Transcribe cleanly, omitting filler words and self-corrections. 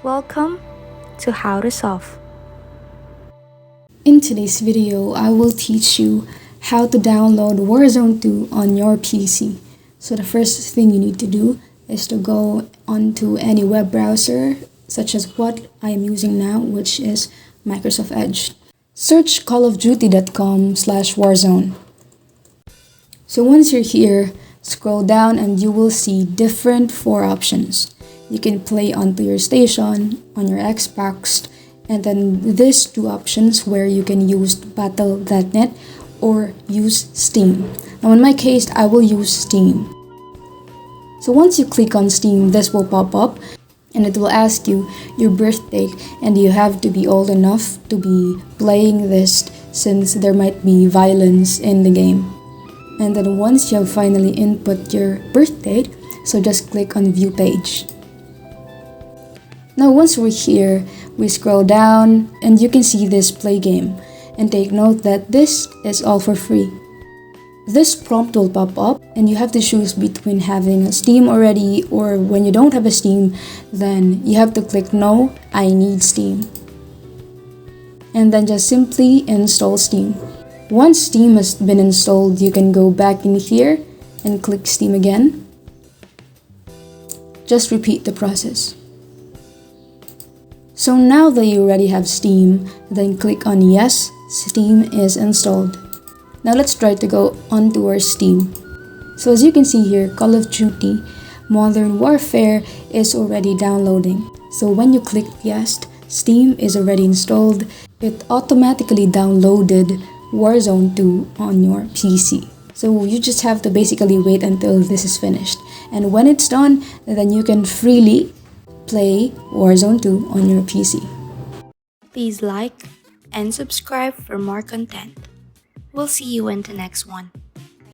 Welcome to How to Solve. In today's video, I will teach you how to download Warzone 2 on your PC. So the first thing you need to do is to go onto any web browser, such as what I am using now, which is Microsoft Edge. Search callofduty.com/Warzone. So once you're here, scroll down and you will see different 4 options. You can play onto your station, on your Xbox, and then these 2 options where you can use battle.net or use Steam. Now in my case, I will use Steam. So once you click on Steam, this will pop up and it will ask you your birthday, and you have to be old enough to be playing this since there might be violence in the game. And then once you have finally input your birth date, so just click on view page. Now once we're here, we scroll down and you can see this play game, and take note that this is all for free. This prompt will pop up and you have to choose between having a Steam already, or when you don't have a Steam, then you have to click no, I need Steam. And then just simply install Steam. Once Steam has been installed, you can go back in here and click Steam again. Just repeat the process. So now that you already have Steam, then click on yes, Steam is installed. Now let's try to go onto our Steam. So as you can see here, Call of Duty Modern Warfare is already downloading. So when you click yes, Steam is already installed. It automatically downloaded Warzone 2 on your PC. So you just have to basically wait until this is finished. And when it's done, then you can freely play Warzone 2 on your PC. Please like and subscribe for more content. We'll see you in the next one.